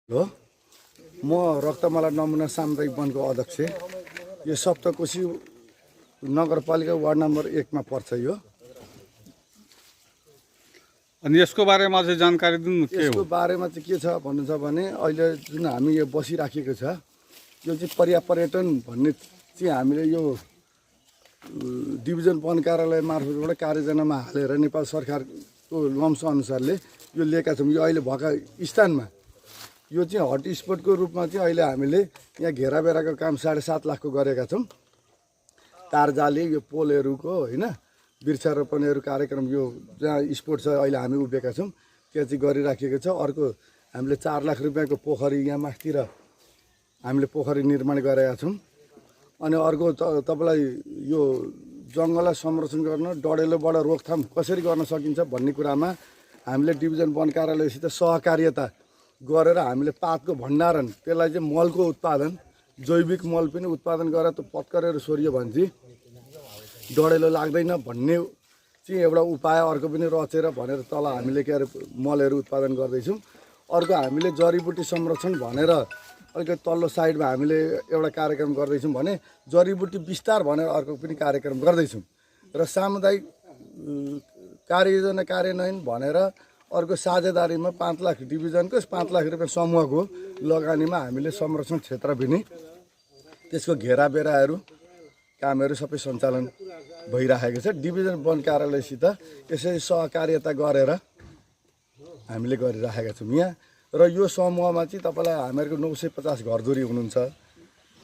हो म रक्तमाला नमुना सामुदायिक वनको अध्यक्ष। यो सप्तकोशी नगरपालिका वार्ड नम्बर 1 मा पर्छ। यो अनि यसको बारेमा चाहिँ जानकारी दिनु के हो? यसको बारेमा चाहिँ के छ भन्नु छ भने अहिले जुन हामी यो बसिराखेको छ यो चाहिँ पर्यटन भन्ने चाहिँ हामीले यो डिभिजन वन कार्यालय मार्फतबाट कार्ययोजनामा हालेर नेपाल सरकारको लम्स अनुसारले यो लिएका छौँ। यो अहिले भएका स्थानमा यो चाहिँ हट स्पटको रूपमा चाहिँ अहिले हामीले यहाँ घेराबेराको काम 7.5 लाखको गरेका छौँ। तारजाली यो पोलहरूको होइन वृक्षारोपणहरू कार्यक्रम यो जहाँ स्पोट छ अहिले हामी उभिएका छौँ त्यहाँ चाहिँ गरिराखेको छ। अर्को हामीले 4 लाख रुपियाँको पोखरी यहाँ माथितिर हामीले पोखरी निर्माण गरेका छौँ। अनि अर्को तपाईँलाई यो जङ्गललाई संरक्षण गर्न डडेलोबाट रोकथाम कसरी गर्न सकिन्छ भन्ने कुरामा हामीले डिभिजन वन कार्यालयसित सहकार्यता गरेर हामीले पातको भण्डारण त्यसलाई चाहिँ मलको उत्पादन जैविक मल पनि उत्पादन गरेर त्यो पत्करेर सोरियो भने चाहिँ डडेलो लाग्दैन भन्ने चाहिँ एउटा उपाय अर्को पनि रचेर भनेर तल हामीले के अरे मलहरू उत्पादन गर्दैछौँ। अर्को हामीले जडीबुटी संरक्षण भनेर अलिकति तल्लो साइडमा हामीले एउटा कार्यक्रम गर्दैछौँ भने जडीबुटी विस्तार भनेर अर्को पनि कार्यक्रम गर्दैछौँ। र सामुदायिक कार्ययोजना कार्यान्वयन भनेर अर्को साझेदारीमा 5 लाख डिभिजनको 5 लाख रुपियाँ समूहको लगानीमा हामीले संरक्षण क्षेत्र पनि त्यसको घेराबेराहरू कामहरू सबै सञ्चालन भइरहेको छ। डिभिजन वन कार्यालयसित यसरी सहकार्यता गरेर हामीले गरिरहेका छौँ यहाँ। र यो समूहमा चाहिँ तपाईँलाई हामीहरूको 950 घरधुरी हुनुहुन्छ।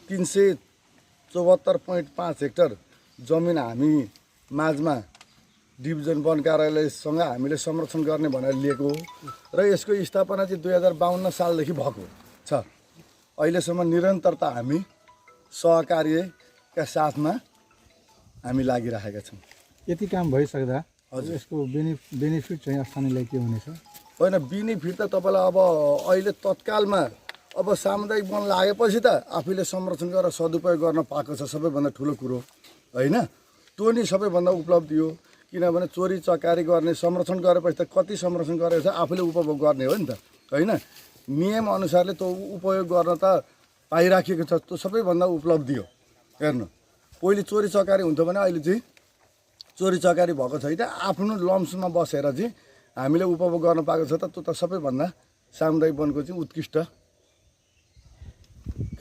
374.5 हेक्टर जमिन हामी माझमा डिभिजन वन कार्यालयसँग हामीले संरक्षण गर्ने भनेर लिएको हो। र यसको स्थापना चाहिँ 2052 सालदेखि भएको छ। अहिलेसम्म निरन्तरता हामी सहकार्यका साथमा हामी लागिरहेका छौँ। यति काम भइसक्दा हजुर यसको बेनिफिट चाहिँ स्थानीयलाई के हुनेछ? होइन बेनिफिट त तपाईँलाई अब अहिले तत्कालमा अब सामुदायिक वन लागेपछि त आफूले संरक्षण गरेर सदुपयोग गर्न पाएको छ सबैभन्दा ठुलो कुरो होइन। त्यो नि सबैभन्दा उपलब्धि हो। किनभने चोरी चकारी गर्ने संरक्षण गरेपछि त कति संरक्षण गरेको छ आफूले उपभोग गर्ने हो नि त होइन। नियम अनुसारले त्यो उपयोग गर्न त पाइराखेको छ। त्यो सबैभन्दा उपलब्धि हो। हेर्नु पहिले चोरी चकारी हुन्थ्यो भने अहिले चाहिँ चोरी चकारी भएको छैन। आफ्नो लम्समा बसेर चाहिँ हामीले उपभोग गर्न पाएको छ त त्यो त सबैभन्दा सामुदायिक वनको चाहिँ उत्कृष्ट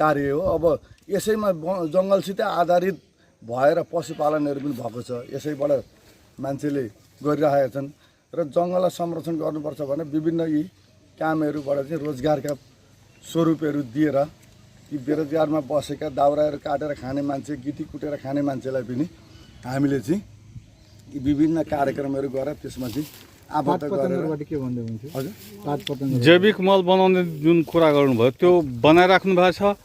कार्य हो। अब यसैमा जङ्गलसित आधारित भएर पशुपालनहरू पनि भएको छ। यसैबाट मान्छेले गरिरहेका छन्। र जङ्गललाई संरक्षण गर्नुपर्छ भने विभिन्न यी कामहरूबाट चाहिँ रोजगारका स्वरूपहरू दिएर यी बेरोजगारमा बसेका दाउराहरू काटेर खाने मान्छे गिटी कुटेर खाने मान्छेलाई पनि हामीले चाहिँ यी विभिन्न कार्यक्रमहरू गरेर त्यसमा चाहिँ आबद्ध गरेर के भन्दै हुन्थ्यो? हजुर जैविक मल बनाउने जुन कुरा गर्नुभयो त्यो बनाइराख्नु भएको छ?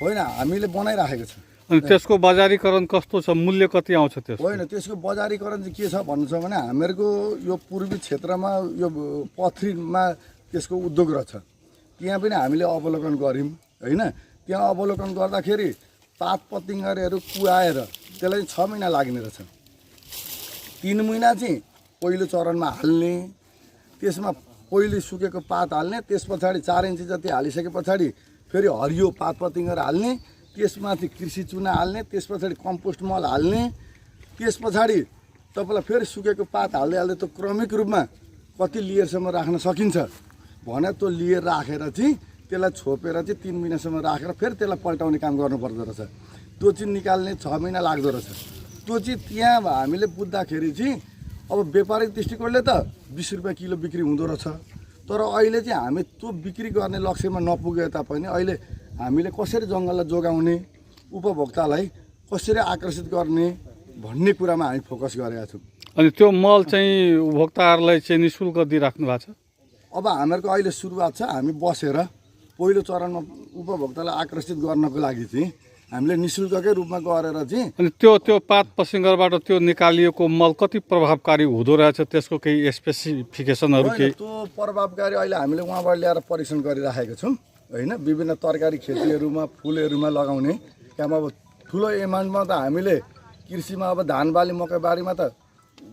होइन हामीले बनाइराखेको छ। अनि त्यसको बजारीकरण कस्तो छ? मूल्य कति आउँछ त्यसको? होइन त्यसको बजारीकरण चाहिँ के छ भन्नु छ भने हामीहरूको यो पूर्वी क्षेत्रमा यो पथरीमा त्यसको उद्योग रहेछ। त्यहाँ पनि हामीले अवलोकन गऱ्यौँ होइन। त्यहाँ अवलोकन गर्दाखेरि पात पतिङ्गरहरू कुहाएर त्यसलाई 6 महिना लाग्ने रहेछ। 3 महिना चाहिँ पहिलो चरणमा हाल्ने, त्यसमा पहिले सुकेको पात हाल्ने, त्यस पछाडि 4 इन्ची जति हालिसके पछाडि फेरि हरियो पात पतिङ्गर हाल्ने, त्यसमाथि कृषि चुना हाल्ने, त्यस पछाडि कम्पोस्ट मल हाल्ने, त्यस पछाडि तपाईँलाई फेरि सुकेको पात हाल्दै हाल्दै त्यो क्रमिक रूपमा कति लेयरसम्म राख्न सकिन्छ भने त्यो लेयर राखेर चाहिँ त्यसलाई छोपेर चाहिँ 3 महिनासम्म राखेर फेरि त्यसलाई पल्टाउने काम गर्नुपर्दो रहेछ। त्यो चाहिँ निकाल्ने 6 महिना लाग्दो रहेछ। त्यो चाहिँ त्यहाँ हामीले बुझ्दाखेरि चाहिँ अब व्यापारिक दृष्टिकोणले त 20 रुपियाँ किलो बिक्री हुँदो रहेछ। तर अहिले चाहिँ हामी त्यो बिक्री गर्ने लक्ष्यमा नपुगे तापनि अहिले हामीले कसरी जङ्गललाई जोगाउने, उपभोक्तालाई कसरी आकर्षित गर्ने भन्ने कुरामा हामी फोकस गरेका छौँ। अनि त्यो मल चाहिँ उपभोक्ताहरूलाई चाहिँ निःशुल्क दिइराख्नु भएको छ? अब हामीहरूको अहिले सुरुवात छ। हामी बसेर पहिलो चरणमा उपभोक्तालाई आकर्षित गर्नको लागि चाहिँ हामीले निःशुल्ककै रूपमा गरेर चाहिँ अनि त्यो पात पसिङ्गरबाट त्यो निकालिएको मल कति प्रभावकारी हुँदो रहेछ? त्यसको केही स्पेसिफिकेसनहरू केही? त्यो प्रभावकारी अहिले हामीले उहाँबाट ल्याएर परीक्षण गरिराखेका छौँ होइन। विभिन्न तरकारी खेतीहरूमा फुलहरूमा लगाउने काम अब ठुलो एमाउन्टमा त हामीले कृषिमा अब धान बाली मकै बारीमा त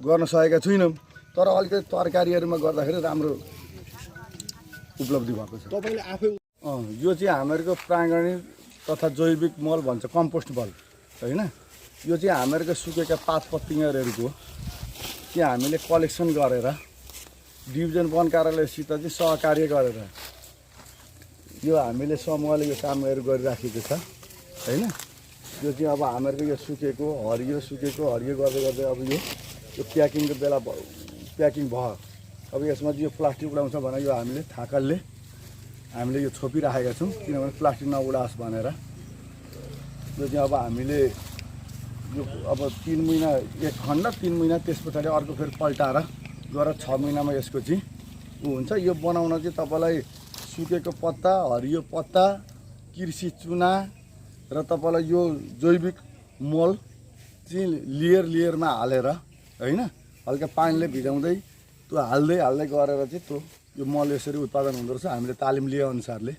गर्न सकेका छैनौँ। तर अलिकति तरकारीहरूमा गर्दाखेरि राम्रो उपलब्धि भएको छ। तपाईँले आफै यो चाहिँ हामीहरूको प्राङ्गणिक तथा जैविक मल भन्छ, कम्पोस्ट मल होइन। यो चाहिँ हामीहरूको सुकेका पात पत्तिङहरूको चाहिँ हामीले कलेक्सन गरेर डिभिजन वन कार्यालयसित चाहिँ सहकार्य गरेर यो हामीले समूहले यो कामहरू गरिराखेको छ होइन। यो चाहिँ अब हामीहरूको यो सुकेको हरियो गर्दै गर्दै अब यो प्याकिङको बेला प्याकिङ भयो। अब यसमा चाहिँ यो प्लास्टिक उडाउँछ भने यो हामीले थाकलले हामीले यो छोपिराखेका छौँ, किनभने प्लास्टिक नउडाओस् भनेर। यो चाहिँ अब हामीले यो अब 3 महिना, 1 खण्ड 3 महिना, त्यस पछाडि अर्को फेरि पल्टाएर गरेर 6 महिनामा यसको चाहिँ हुन्छ। यो बनाउन चाहिँ तपाईँलाई सुकेको पत्ता, हरियो पत्ता, कृषि चुना र तपाईँलाई यो जैविक मल चाहिँ लेयरमा हालेर होइन, हल्का पानीले भिजाउँदै त्यो हाल्दै गरेर चाहिँ त्यो यो मल यसरी उत्पादन हुँदो रहेछ। हामीले तालिम लिए अनुसारले